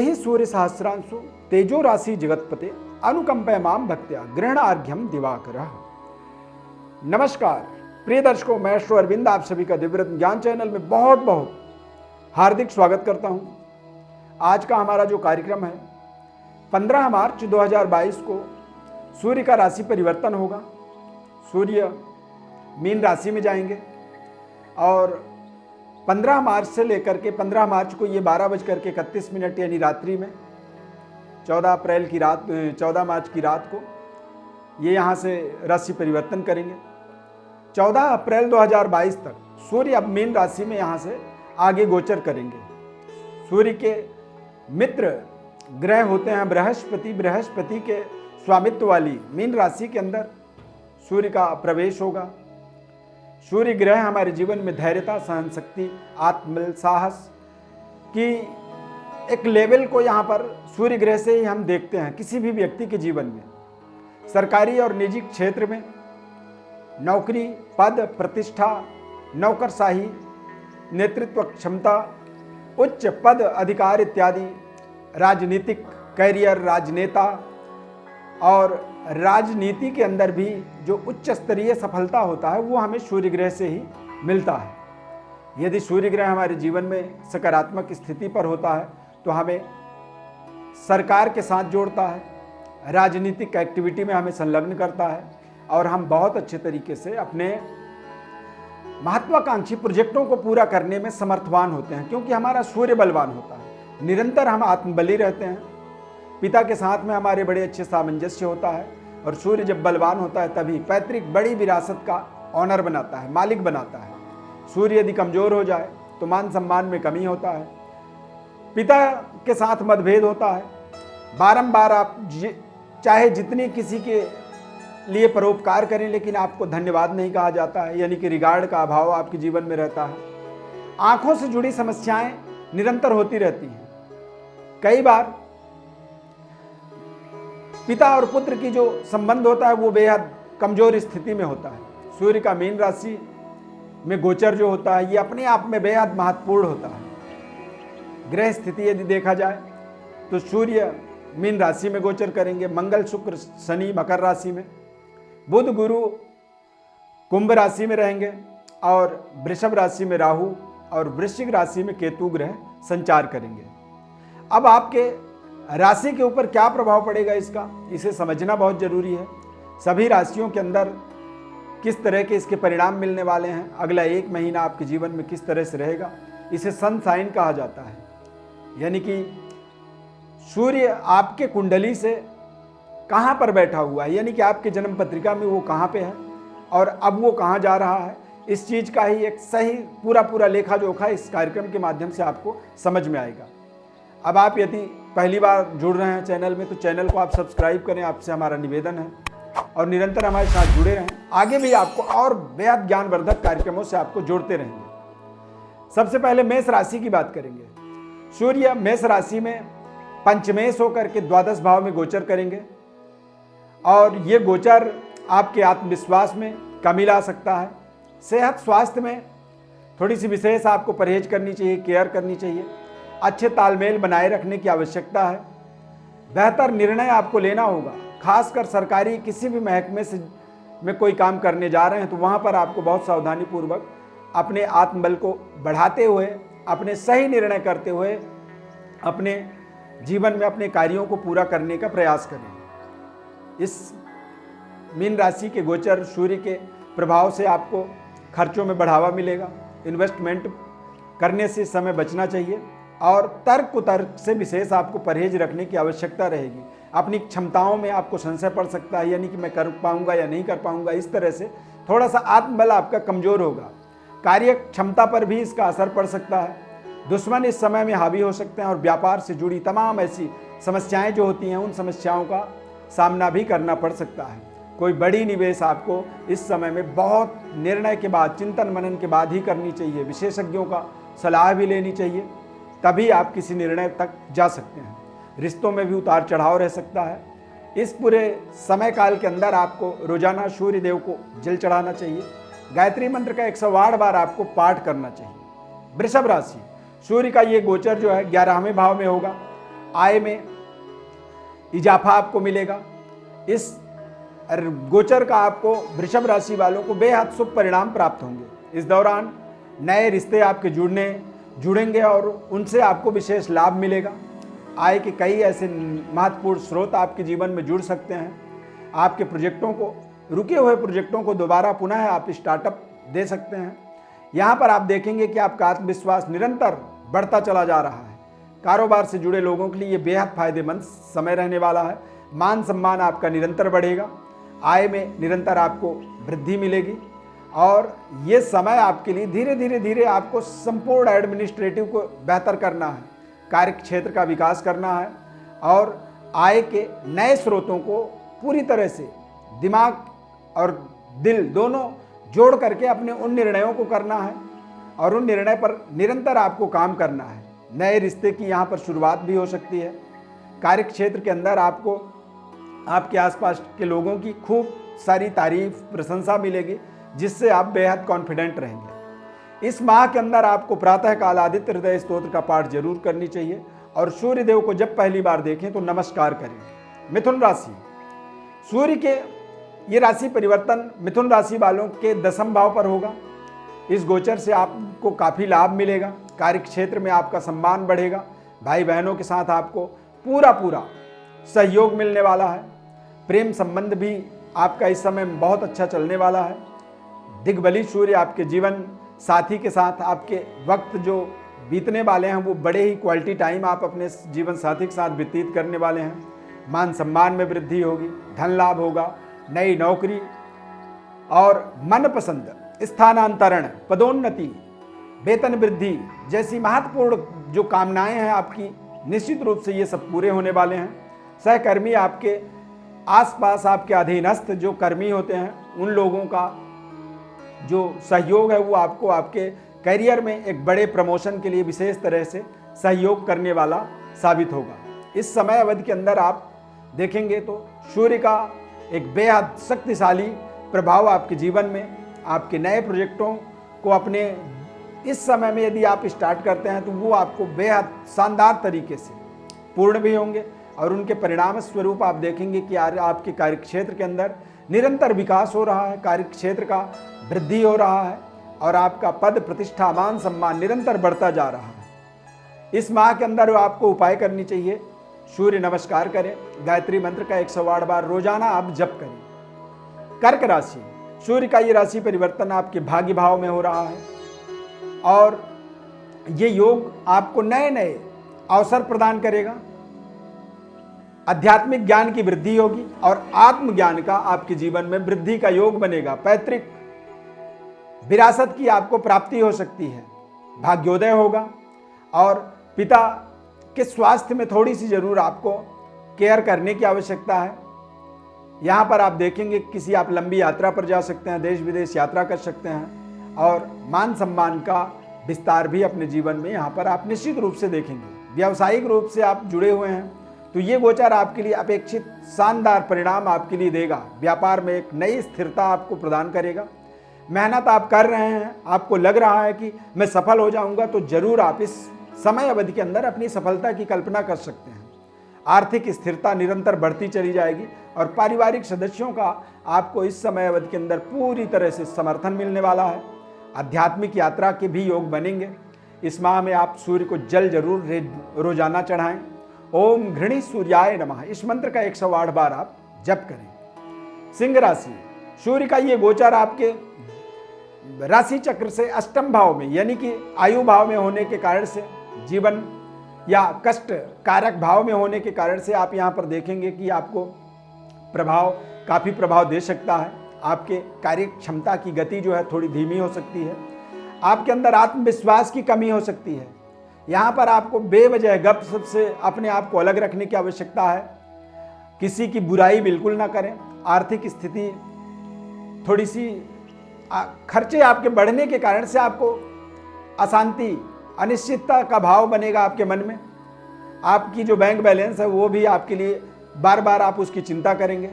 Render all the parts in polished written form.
देहि सूर्य सहस्रांशु तेजो राशि जगतपते अनुकंपय माम भक्त्या ग्रहणार्घ्यम दिवाकर। नमस्कार प्रिय दर्शकों, मैं श्री अरविंद आप सभी का दिव्यरत्न ज्ञान चैनल में बहुत बहुत हार्दिक स्वागत करता हूं। आज का हमारा जो कार्यक्रम है 15 मार्च 2022 को सूर्य का राशि परिवर्तन होगा। सूर्य मीन राशि में जाएंगे और 15 मार्च से लेकर के 15 मार्च को ये 12:31 यानी रात्रि में 14 मार्च की रात को ये यहाँ से राशि परिवर्तन करेंगे। 14 अप्रैल 2022 तक सूर्य अब मीन राशि में यहाँ से आगे गोचर करेंगे। सूर्य के मित्र ग्रह होते हैं बृहस्पति। बृहस्पति के स्वामित्व वाली मीन राशि के अंदर सूर्य का प्रवेश होगा। सूर्य ग्रह हमारे जीवन में धैर्यता, सहन शक्ति, आत्मबल, साहस की एक लेवल को यहाँ पर सूर्य ग्रह से ही हम देखते हैं। किसी भी व्यक्ति के जीवन में सरकारी और निजी क्षेत्र में नौकरी, पद, प्रतिष्ठा, नौकरशाही, नेतृत्व क्षमता, उच्च पद, अधिकार इत्यादि, राजनीतिक कैरियर, राजनेता और राजनीति के अंदर भी जो उच्च स्तरीय सफलता होता है वो हमें सूर्य ग्रह से ही मिलता है। यदि सूर्य ग्रह हमारे जीवन में सकारात्मक स्थिति पर होता है तो हमें सरकार के साथ जोड़ता है, राजनीतिक एक्टिविटी में हमें संलग्न करता है और हम बहुत अच्छे तरीके से अपने महत्वाकांक्षी प्रोजेक्टों को पूरा करने में समर्थवान होते हैं, क्योंकि हमारा सूर्य बलवान होता है। निरंतर हम आत्मबली रहते हैं। पिता के साथ में हमारे बड़े अच्छे सामंजस्य होता है और सूर्य जब बलवान होता है तभी पैतृक बड़ी विरासत का ऑनर बनाता है, मालिक बनाता है। सूर्य यदि कमजोर हो जाए तो मान सम्मान में कमी होता है। पिता के साथ मतभेद होता है। बारंबार आप चाहे जितनी किसी के लिए परोपकार करें लेकिन आपको धन्यवाद नहीं कहा जाता है, यानी कि रिगार्ड का अभाव आपके जीवन में रहता है। आंखों से जुड़ी समस्याएं निरंतर होती रहती हैं। कई बार पिता और पुत्र की जो संबंध होता है वो बेहद कमजोर स्थिति में होता है। सूर्य का मीन राशि में गोचर जो होता है ये अपने आप में बेहद महत्वपूर्ण होता है। ग्रह स्थिति यदि देखा जाए तो सूर्य मीन राशि में गोचर करेंगे, मंगल, शुक्र, शनि मकर राशि में, बुध, गुरु कुंभ राशि में रहेंगे और वृषभ राशि में राहु और वृश्चिक राशि में केतु ग्रह संचार करेंगे। अब आपके राशि के ऊपर क्या प्रभाव पड़ेगा इसे समझना बहुत जरूरी है। सभी राशियों के अंदर किस तरह के इसके परिणाम मिलने वाले हैं, अगला एक महीना आपके जीवन में किस तरह से रहेगा, इसे सन साइन कहा जाता है। यानी कि सूर्य आपके कुंडली से कहाँ पर बैठा हुआ है, यानी कि आपके जन्म पत्रिका में वो कहाँ पे है और अब वो कहाँ जा रहा है, इस चीज़ का ही एक सही पूरा लेखा जोखा इस कार्यक्रम के माध्यम से आपको समझ में आएगा। अब आप यदि पहली बार जुड़ रहे हैं चैनल में तो चैनल को आप सब्सक्राइब करें, आपसे हमारा निवेदन है, और निरंतर हमारे साथ जुड़े रहें। आगे भी आपको और बेहद ज्ञानवर्धक कार्यक्रमों से आपको जोड़ते रहेंगे। सबसे पहले मेष राशि की बात करेंगे। सूर्य मेष राशि में पंचमेश होकर के द्वादश भाव में गोचर करेंगे और ये गोचर आपके आत्मविश्वास में कमी ला सकता है। सेहत स्वास्थ्य में थोड़ी सी विशेष आपको परहेज करनी चाहिए, केयर करनी चाहिए। अच्छे तालमेल बनाए रखने की आवश्यकता है। बेहतर निर्णय आपको लेना होगा, खासकर सरकारी किसी भी महकमे में कोई काम करने जा रहे हैं तो वहाँ पर आपको बहुत सावधानी पूर्वक अपने आत्मबल को बढ़ाते हुए, अपने सही निर्णय करते हुए अपने जीवन में अपने कार्यों को पूरा करने का प्रयास करें। इस मीन राशि के गोचर सूर्य के प्रभाव से आपको खर्चों में बढ़ावा मिलेगा। इन्वेस्टमेंट करने से समय बचना चाहिए और तर्क कुतर्क से विशेष आपको परहेज रखने की आवश्यकता रहेगी। अपनी क्षमताओं में आपको संशय पड़ सकता है, यानी कि मैं कर पाऊंगा या नहीं कर पाऊंगा, इस तरह से थोड़ा सा आत्मबल आपका कमजोर होगा। कार्य क्षमता पर भी इसका असर पड़ सकता है। दुश्मन इस समय में हावी हो सकते हैं और व्यापार से जुड़ी तमाम ऐसी समस्याएं जो होती हैं उन समस्याओं का सामना भी करना पड़ सकता है। कोई बड़ी निवेश आपको इस समय में बहुत निर्णय के बाद, चिंतन मनन के बाद ही करनी चाहिए। विशेषज्ञों का सलाह भी लेनी चाहिए, तभी आप किसी निर्णय तक जा सकते हैं। रिश्तों में भी उतार चढ़ाव रह सकता है। इस पूरे समय काल के अंदर आपको रोजाना सूर्य देव को जल चढ़ाना चाहिए। गायत्री मंत्र का 108 बार आपको पाठ करना चाहिए। वृषभ राशि, सूर्य का ये गोचर जो है 11वें भाव में होगा आय में इजाफा आपको मिलेगा। इस गोचर का आपको वृषभ राशि वालों को बेहद शुभ परिणाम प्राप्त होंगे। इस दौरान नए रिश्ते आपके जुड़ेंगे और उनसे आपको विशेष लाभ मिलेगा। आय के कई ऐसे महत्वपूर्ण स्रोत आपके जीवन में जुड़ सकते हैं। आपके रुके हुए प्रोजेक्टों को दोबारा पुनः आप स्टार्टअप दे सकते हैं। यहाँ पर आप देखेंगे कि आपका आत्मविश्वास निरंतर बढ़ता चला जा रहा है। कारोबार से जुड़े लोगों के लिए ये बेहद फायदेमंद समय रहने वाला है। मान सम्मान आपका निरंतर बढ़ेगा। आय में निरंतर आपको वृद्धि मिलेगी और ये समय आपके लिए धीरे धीरे आपको संपूर्ण एडमिनिस्ट्रेटिव को बेहतर करना है, कार्य क्षेत्र का विकास करना है और आय के नए स्रोतों को पूरी तरह से दिमाग और दिल दोनों जोड़ करके अपने उन निर्णयों को करना है और उन निर्णय पर निरंतर आपको काम करना है। नए रिश्ते की यहाँ पर शुरुआत भी हो सकती है। कार्य क्षेत्र के अंदर आपको आपके आसपास के लोगों की खूब सारी तारीफ प्रशंसा मिलेगी, जिससे आप बेहद कॉन्फिडेंट रहेंगे। इस माह के अंदर आपको प्रातःकाल आदित्य हृदय स्तोत्र का पाठ जरूर करनी चाहिए और सूर्य देव को जब पहली बार देखें तो नमस्कार करें। मिथुन राशि, सूर्य के ये राशि परिवर्तन मिथुन राशि वालों के 10वें भाव पर होगा। इस गोचर से आपको काफ़ी लाभ मिलेगा। कार्य क्षेत्र में आपका सम्मान बढ़ेगा। भाई बहनों के साथ आपको पूरा सहयोग मिलने वाला है। प्रेम संबंध भी आपका इस समय बहुत अच्छा चलने वाला है। दिग्बली सूर्य आपके जीवन साथी के साथ आपके वक्त जो बीतने वाले हैं वो बड़े ही क्वालिटी टाइम आप अपने जीवन साथी के साथ व्यतीत करने वाले हैं। मान सम्मान में वृद्धि होगी, धन लाभ होगा, नई नौकरी और मनपसंद स्थानांतरण, पदोन्नति, वेतन वृद्धि जैसी महत्वपूर्ण जो कामनाएं हैं आपकी, निश्चित रूप से ये सब पूरे होने वाले हैं। सहकर्मी, आपके आसपास आपके अधीनस्थ जो कर्मी होते हैं उन लोगों का जो सहयोग है वो आपको आपके करियर में एक बड़े प्रमोशन के लिए विशेष तरह से सहयोग करने वाला साबित होगा। इस समय अवधि के अंदर आप देखेंगे तो सूर्य का एक बेहद शक्तिशाली प्रभाव आपके जीवन में, आपके नए प्रोजेक्टों को अपने इस समय में यदि आप स्टार्ट करते हैं तो वो आपको बेहद शानदार तरीके से पूर्ण भी होंगे और उनके परिणाम स्वरूप आप देखेंगे कि आपके कार्यक्षेत्र के अंदर निरंतर विकास हो रहा है, कार्यक्षेत्र का वृद्धि हो रहा है और आपका पद प्रतिष्ठा मान सम्मान निरंतर बढ़ता जा रहा है। इस माह के अंदर आपको उपाय करनी चाहिए, सूर्य नमस्कार करें, गायत्री मंत्र का 108 बार रोजाना आप जप करें। कर्क राशि, सूर्य का ये राशि परिवर्तन आपके भाग्य भाव में हो रहा है और ये योग आपको नए नए अवसर प्रदान करेगा। आध्यात्मिक ज्ञान की वृद्धि होगी और आत्मज्ञान का आपके जीवन में वृद्धि का योग बनेगा। पैतृक विरासत की आपको प्राप्ति हो सकती है, भाग्योदय होगा और पिता के स्वास्थ्य में थोड़ी सी जरूर आपको केयर करने की आवश्यकता है। यहाँ पर आप देखेंगे किसी आप लंबी यात्रा पर जा सकते हैं, देश विदेश यात्रा कर सकते हैं और मान सम्मान का विस्तार भी अपने जीवन में यहाँ पर आप निश्चित रूप से देखेंगे। व्यावसायिक रूप से आप जुड़े हुए हैं तो ये गोचर आपके लिए अपेक्षित शानदार परिणाम आपके लिए देगा। व्यापार में एक नई स्थिरता आपको प्रदान करेगा। मेहनत आप कर रहे हैं, आपको लग रहा है कि मैं सफल हो जाऊंगा, तो जरूर आप इस समय अवधि के अंदर अपनी सफलता की कल्पना कर सकते हैं। आर्थिक स्थिरता निरंतर बढ़ती चली जाएगी और पारिवारिक सदस्यों का आपको इस समय अवधि के अंदर पूरी तरह से समर्थन मिलने वाला है। आध्यात्मिक यात्रा के भी योग बनेंगे। इस माह में आप सूर्य को जल जरूर रोजाना चढ़ाएं। ओम घृणी सूर्याय नमः इस मंत्र का 108 बार आप जप करें। सिंह राशि, सूर्य का ये गोचर आपके राशि चक्र से अष्टम भाव में यानी कि आयु भाव में होने के कारण से, जीवन या कष्ट कारक भाव में होने के कारण से आप यहाँ पर देखेंगे कि आपको काफी प्रभाव दे सकता है। आपके कार्य क्षमता की गति जो है थोड़ी धीमी हो सकती है। आपके अंदर आत्मविश्वास की कमी हो सकती है। यहाँ पर आपको बेवजह गपशप से अपने आप को अलग रखने की आवश्यकता है। किसी की बुराई बिल्कुल ना करें। आर्थिक स्थिति थोड़ी सी खर्चे आपके बढ़ने के कारण से आपको अशांति, अनिश्चितता का भाव बनेगा आपके मन में। आपकी जो बैंक बैलेंस है वो भी आपके लिए बार बार आप उसकी चिंता करेंगे।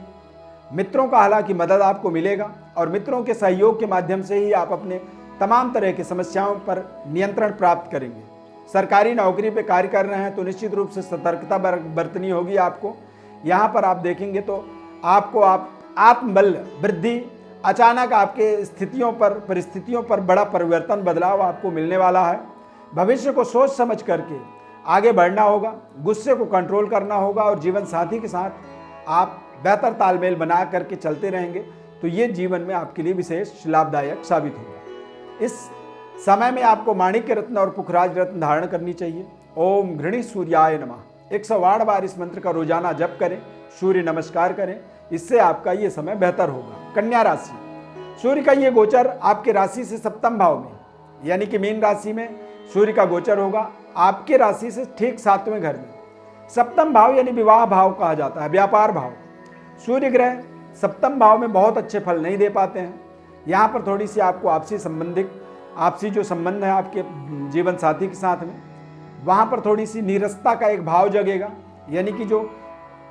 मित्रों का हालांकि मदद आपको मिलेगा और मित्रों के सहयोग के माध्यम से ही आप अपने तमाम तरह की समस्याओं पर नियंत्रण प्राप्त करेंगे। सरकारी नौकरी पे कार्य कर रहे हैं तो निश्चित रूप से सतर्कता बरतनी होगी आपको। यहाँ पर आप देखेंगे तो आपको आत्मबल वृद्धि, अचानक आपके स्थितियों पर, परिस्थितियों पर बड़ा परिवर्तन, बदलाव आपको मिलने वाला है। भविष्य को सोच समझ करके आगे बढ़ना होगा, गुस्से को कंट्रोल करना होगा और जीवन साथी के साथ आप बेहतर तालमेल बना करके चलते रहेंगे तो ये जीवन में आपके लिए विशेष लाभदायक साबित होगा। इस समय में आपको माणिक्य रत्न और पुखराज रत्न धारण करनी चाहिए। ओम घृणी सूर्याय नमः 108 बार इस मंत्र का रोजाना जप करें, सूर्य नमस्कार करें, इससे आपका ये समय बेहतर होगा। कन्या राशि, सूर्य का ये गोचर आपके राशि से सप्तम भाव में यानी कि मीन राशि में सूर्य का गोचर होगा, आपके राशि से ठीक 7वें घर में। सप्तम भाव यानी विवाह भाव कहा जाता है, व्यापार भाव। सूर्य ग्रह सप्तम भाव में बहुत अच्छे फल नहीं दे पाते हैं। यहाँ पर थोड़ी सी आपको आपसी जो संबंध है आपके जीवन साथी के साथ में, वहाँ पर थोड़ी सी नीरसता का एक भाव जगेगा, यानी कि जो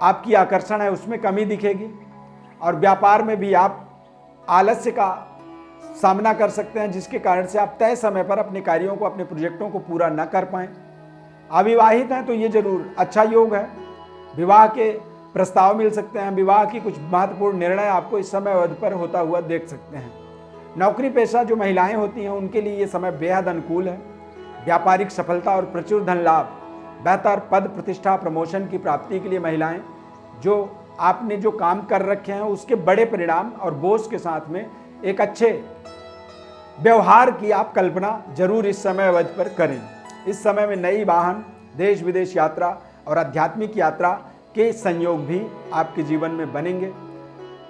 आपकी आकर्षण है उसमें कमी दिखेगी। और व्यापार में भी आप आलस्य का सामना कर सकते हैं, जिसके कारण से आप तय समय पर अपने कार्यों को, अपने प्रोजेक्टों को पूरा न कर पाएं। अविवाहित हैं तो ये जरूर अच्छा योग है, विवाह के प्रस्ताव मिल सकते हैं, विवाह की कुछ महत्वपूर्ण निर्णय आपको इस समय अवधि पर होता हुआ देख सकते हैं। नौकरी पेशा जो महिलाएं होती हैं उनके लिए ये समय बेहद अनुकूल है। व्यापारिक सफलता और प्रचुर धन लाभ, बेहतर पद प्रतिष्ठा, प्रमोशन की प्राप्ति के लिए महिलाएं जो आपने जो काम कर रखे हैं उसके बड़े परिणाम और बॉस के साथ में एक अच्छे व्यवहार की आप कल्पना जरूर इस समय अवधि पर करें। इस समय में नई वाहन, देश विदेश यात्रा और आध्यात्मिक यात्रा के संयोग भी आपके जीवन में बनेंगे।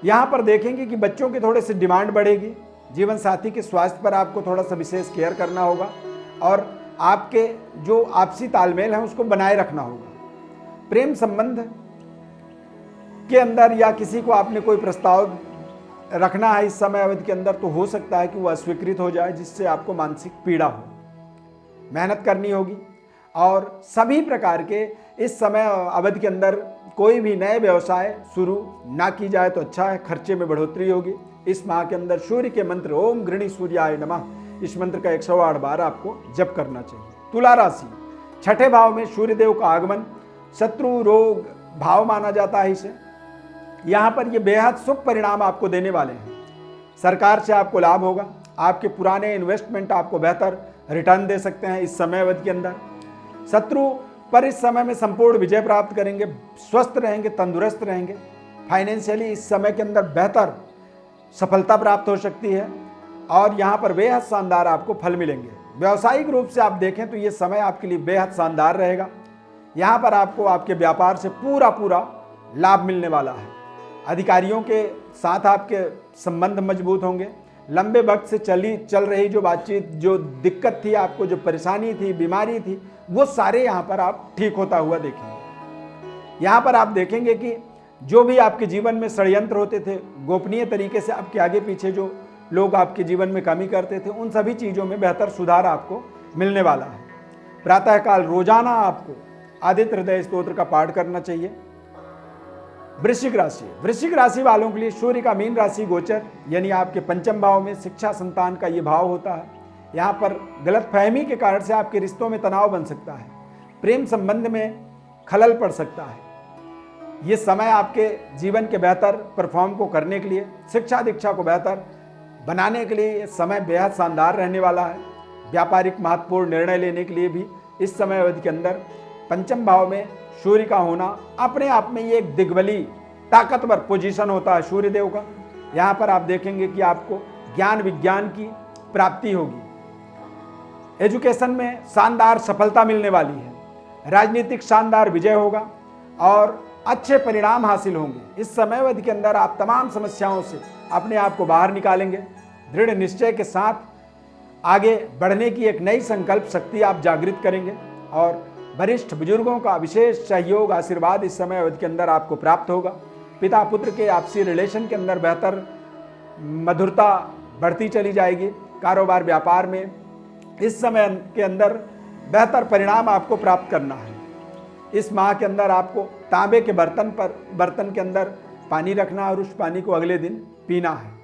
यहाँ पर देखेंगे कि बच्चों की थोड़े से डिमांड बढ़ेगी, जीवन साथी के स्वास्थ्य पर आपको थोड़ा सा विशेष केयर करना होगा और आपके जो आपसी तालमेल है उसको बनाए रखना होगा। प्रेम संबंध के अंदर या किसी को आपने कोई प्रस्ताव रखना है इस समय अवधि के अंदर तो हो सकता है कि वह अस्वीकृत हो जाए, जिससे आपको मानसिक पीड़ा हो। मेहनत करनी होगी और सभी प्रकार के इस समय अवधि के अंदर कोई भी नए व्यवसाय शुरू ना की जाए तो अच्छा है, खर्चे में बढ़ोतरी होगी। इस माह के अंदर सूर्य के मंत्र ओम घृणी सूर्याय नमः, इस मंत्र का 108 बार आपको जप करना चाहिए। तुला राशि, छठे भाव में सूर्यदेव का आगमन शत्रु रोग भाव माना जाता है इसे। यहाँ पर ये बेहद शुभ परिणाम आपको देने वाले हैं। सरकार से आपको लाभ होगा, आपके पुराने इन्वेस्टमेंट आपको बेहतर रिटर्न दे सकते हैं इस समय अवधि के अंदर। शत्रु पर इस समय में संपूर्ण विजय प्राप्त करेंगे, स्वस्थ रहेंगे, तंदुरुस्त रहेंगे। फाइनेंशियली इस समय के अंदर बेहतर सफलता प्राप्त हो सकती है और यहाँ पर बेहद शानदार आपको फल मिलेंगे। व्यावसायिक रूप से आप देखें तो ये समय आपके लिए बेहद शानदार रहेगा। यहाँ पर आपको आपके व्यापार से पूरा लाभ मिलने वाला है। अधिकारियों के साथ आपके संबंध मजबूत होंगे। लंबे वक्त से चल रही जो बातचीत, जो दिक्कत थी आपको, जो परेशानी थी, बीमारी थी, वो सारे यहाँ पर आप ठीक होता हुआ देखेंगे। यहाँ पर आप देखेंगे कि जो भी आपके जीवन में षड्यंत्र होते थे, गोपनीय तरीके से आपके आगे पीछे जो लोग आपके जीवन में कमी करते थे, उन सभी चीज़ों में बेहतर सुधार आपको मिलने वाला है। प्रातःकाल रोजाना आपको आदित्य हृदय स्तोत्र का पाठ करना चाहिए। वृश्चिक राशि वालों के लिए सूर्य का मीन राशि गोचर यानी आपके पंचम भाव में शिक्षा संतान का ये भाव होता है। यहाँ पर गलतफहमी के कारण से आपके रिश्तों में तनाव बन सकता है, प्रेम संबंध में खलल पड़ सकता है। ये समय आपके जीवन के बेहतर परफॉर्म को करने के लिए, शिक्षा दीक्षा को बेहतर बनाने के लिए ये समय बेहद शानदार रहने वाला है। व्यापारिक महत्वपूर्ण निर्णय लेने के लिए भी इस समय अवधि के अंदर पंचम भाव में सूर्य का होना अपने आप में ये एक दिग्बली ताकतवर पोजीशन होता है सूर्यदेव का। यहाँ पर आप देखेंगे कि आपको ज्ञान विज्ञान की प्राप्ति होगी। एजुकेशन में शानदार सफलता मिलने वाली है। राजनीतिक शानदार विजय होगा और अच्छे परिणाम हासिल होंगे। इस समय अवधि के अंदर आप तमाम समस्याओं से अपने आप को बाहर निकालेंगे। दृढ़ निश्चय के साथ आगे बढ़ने की एक नई संकल्प शक्ति आप जागृत करेंगे और वरिष्ठ बुजुर्गों का विशेष सहयोग आशीर्वाद इस समय अवधि के अंदर आपको प्राप्त होगा। पिता पुत्र के आपसी रिलेशन के अंदर बेहतर मधुरता बढ़ती चली जाएगी। कारोबार व्यापार में इस समय के अंदर बेहतर परिणाम आपको प्राप्त करना है। इस माह के अंदर आपको तांबे के बर्तन के अंदर पानी रखना और उस पानी को अगले दिन पीना है।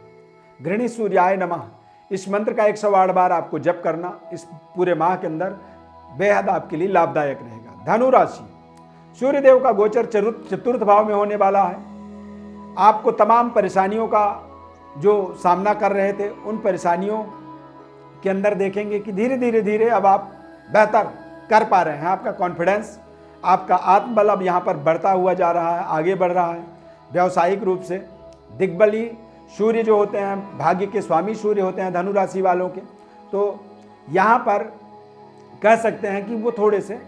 घृणी सूर्याय नमः, इस मंत्र का 108 बार आपको जप करना इस पूरे माह के अंदर बेहद आपके लिए लाभदायक रहेगा। धनु राशि, सूर्यदेव का गोचर चतुर्थ भाव में होने वाला है। आपको तमाम परेशानियों का जो सामना कर रहे थे उन परेशानियों के अंदर देखेंगे कि धीरे धीरे अब आप बेहतर कर पा रहे हैं। आपका कॉन्फिडेंस, आपका आत्मबल अब यहाँ पर बढ़ता हुआ जा रहा है, आगे बढ़ रहा है। व्यावसायिक रूप से दिग्बली सूर्य जो होते हैं, भाग्य के स्वामी सूर्य होते हैं धनु राशि वालों के, तो यहाँ पर कह सकते हैं कि वो थोड़े से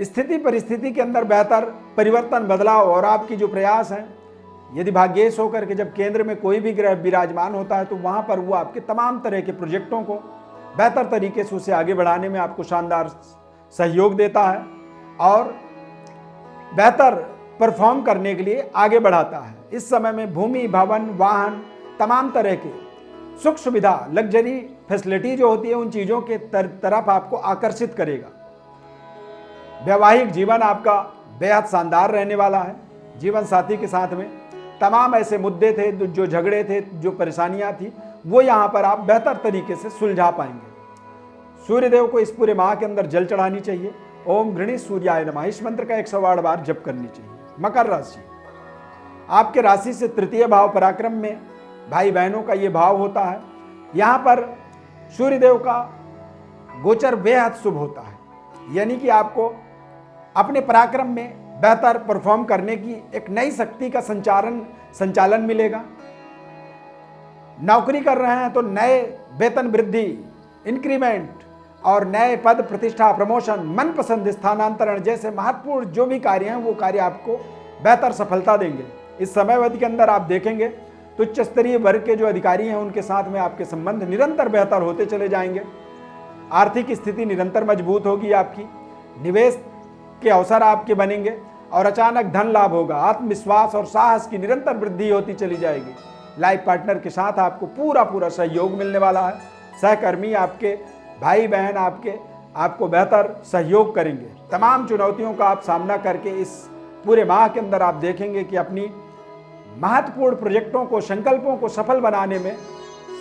स्थिति परिस्थिति के अंदर बेहतर परिवर्तन, बदलाव और आपकी जो प्रयास हैं, यदि भाग्येश होकर के जब केंद्र में कोई भी ग्रह विराजमान होता है तो वहाँ पर वो आपके तमाम तरह के प्रोजेक्टों को बेहतर तरीके से उसे आगे बढ़ाने में आपको शानदार सहयोग देता है और बेहतर परफॉर्म करने के लिए आगे बढ़ाता है। इस समय में भूमि, भवन, वाहन, तमाम तरह के सुख सुविधा, लग्जरी फैसिलिटी जो होती है उन चीज़ों के तरफ आपको आकर्षित करेगा। वैवाहिक जीवन आपका बेहद शानदार रहने वाला है। जीवन साथी के साथ में तमाम ऐसे मुद्दे थे, जो झगड़े थे, जो परेशानियां थी, वो यहाँ पर आप बेहतर तरीके से सुलझा पाएंगे। सूर्यदेव को इस पूरे माह के अंदर जल चढ़ानी चाहिए। ओम गृणी सूर्याय नमः इस मंत्र का 108 बार जप करनी चाहिए। मकर राशि, आपके राशि से तृतीय भाव पराक्रम में भाई बहनों का ये भाव होता है। यहाँ पर सूर्यदेव का गोचर बेहद शुभ होता है, यानी कि आपको अपने पराक्रम में बेहतर परफॉर्म करने की एक नई शक्ति का संचालन मिलेगा। नौकरी कर रहे हैं तो नए वेतन वृद्धि, इंक्रीमेंट और नए पद प्रतिष्ठा, प्रमोशन, मनपसंद स्थानांतरण जैसे महत्वपूर्ण जो भी कार्य हैं वो कार्य आपको बेहतर सफलता देंगे। इस समयावधि के अंदर आप देखेंगे तो उच्च स्तरीय वर्ग के जो अधिकारी हैं उनके साथ में आपके संबंध निरंतर बेहतर होते चले जाएंगे। आर्थिक स्थिति निरंतर मजबूत होगी आपकी। निवेश के अवसर आपके बनेंगे और अचानक धन लाभ होगा। आत्मविश्वास और साहस की निरंतर वृद्धि होती चली जाएगी। लाइफ पार्टनर के साथ आपको पूरा सहयोग मिलने वाला है। सहकर्मी, आपके भाई बहन आपको बेहतर सहयोग करेंगे। तमाम चुनौतियों का आप सामना करके इस पूरे माह के अंदर आप देखेंगे कि अपनी महत्वपूर्ण प्रोजेक्टों को, संकल्पों को सफल बनाने में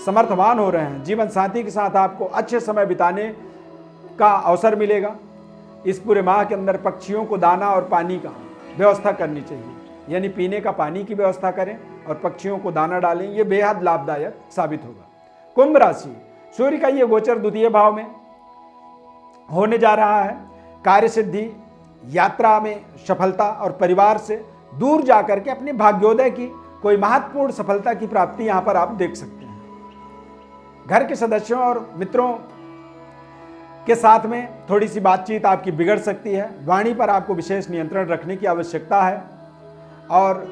समर्थवान हो रहे हैं। जीवन साथी के साथ आपको अच्छे समय बिताने का अवसर मिलेगा। इस पूरे माह के अंदर पक्षियों को दाना और पानी का व्यवस्था करनी चाहिए, यानी पीने का पानी की व्यवस्था करें और पक्षियों को दाना डालें। ये बेहद लाभदायक साबित होगा। कुंभ राशि, सूर्य का ये गोचर द्वितीय भाव में होने जा रहा है। कार्य सिद्धि, यात्रा में सफलता और परिवार से दूर जाकर के अपने भाग्योदय की कोई महत्वपूर्ण सफलता की प्राप्ति यहाँ पर आप देख सकते हैं। घर के सदस्यों और मित्रों के साथ में थोड़ी सी बातचीत आपकी बिगड़ सकती है। वाणी पर आपको विशेष नियंत्रण रखने की आवश्यकता है और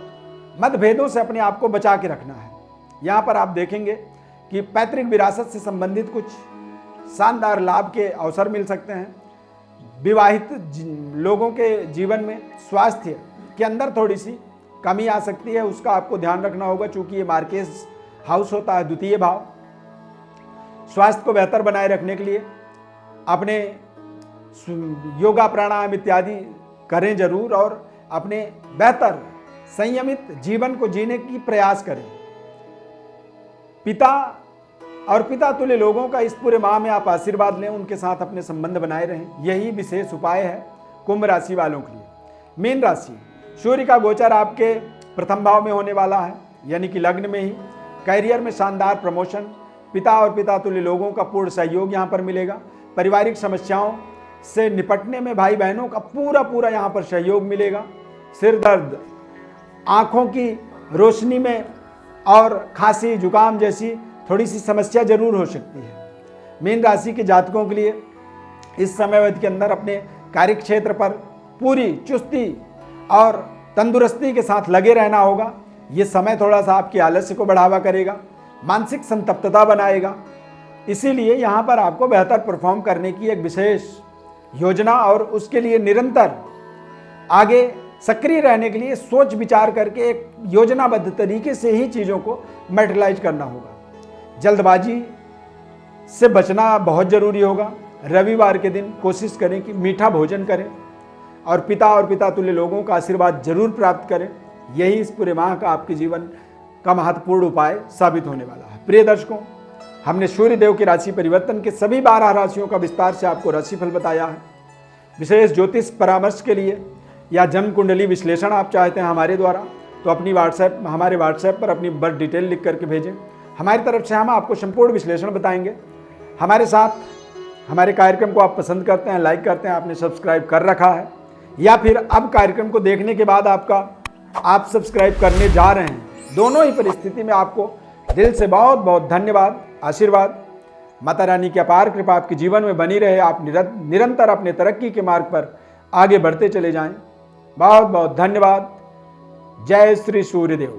मतभेदों से अपने आप को बचा के रखना है। यहाँ पर आप देखेंगे कि पैतृक विरासत से संबंधित कुछ शानदार लाभ के अवसर मिल सकते हैं। विवाहित लोगों के जीवन में स्वास्थ्य के अंदर थोड़ी सी कमी आ सकती है, उसका आपको ध्यान रखना होगा, चूंकि ये मार्केस हाउस होता है द्वितीय भाव। स्वास्थ्य को बेहतर बनाए रखने के लिए अपने योगा, प्राणायाम इत्यादि करें जरूर और अपने बेहतर संयमित जीवन को जीने की प्रयास करें। पिता और पिता तुल्य लोगों का इस पूरे माह में आप आशीर्वाद लें, उनके साथ अपने संबंध बनाए रहें, यही विशेष उपाय है कुंभ राशि वालों के लिए। मीन राशि, सूर्य का गोचर आपके प्रथम भाव में होने वाला है, यानी कि लग्न में ही। कैरियर में शानदार प्रमोशन, पिता और पिता तुल्य लोगों का पूर्ण सहयोग यहाँ पर मिलेगा। पारिवारिक समस्याओं से निपटने में भाई बहनों का पूरा यहाँ पर सहयोग मिलेगा। सिर दर्द, आँखों की रोशनी में और खांसी जुकाम जैसी थोड़ी सी समस्या जरूर हो सकती है। मीन राशि के जातकों के लिए इस समयावधि के अंदर अपने कार्य क्षेत्र पर पूरी चुस्ती और तंदुरुस्ती के साथ लगे रहना होगा। ये समय थोड़ा सा आपके आलस्य को बढ़ावा करेगा, मानसिक संतप्तता बनाएगा। इसीलिए यहाँ पर आपको बेहतर परफॉर्म करने की एक विशेष योजना और उसके लिए निरंतर आगे सक्रिय रहने के लिए सोच विचार करके एक योजनाबद्ध तरीके से ही चीज़ों को मैटेरियलाइज करना होगा। जल्दबाजी से बचना बहुत ज़रूरी होगा। रविवार के दिन कोशिश करें कि मीठा भोजन करें और पिता तुल्य लोगों का आशीर्वाद जरूर प्राप्त करें। यही इस पूरे माह का आपके जीवन का महत्वपूर्ण उपाय साबित होने वाला है। प्रिय दर्शकों, हमने सूर्य देव की राशि परिवर्तन के सभी 12 राशियों का विस्तार से आपको राशिफल बताया है। विशेष ज्योतिष परामर्श के लिए या जन्म कुंडली विश्लेषण आप चाहते हैं हमारे द्वारा, तो अपनी हमारे व्हाट्सएप पर अपनी बर्थ डिटेल लिख करके भेजें। हमारी तरफ से हम आपको संपूर्ण विश्लेषण बताएंगे। हमारे साथ हमारे कार्यक्रम को आप पसंद करते हैं, लाइक करते हैं, आपने सब्सक्राइब कर रखा है, या फिर अब कार्यक्रम को देखने के बाद आप सब्सक्राइब करने जा रहे हैं, दोनों ही परिस्थिति में आपको दिल से बहुत बहुत धन्यवाद, आशीर्वाद। माता रानी की अपार कृपा आपके जीवन में बनी रहे, आप निरंतर अपने तरक्की के मार्ग पर आगे बढ़ते चले जाएं। बहुत बहुत धन्यवाद। जय श्री सूर्यदेव।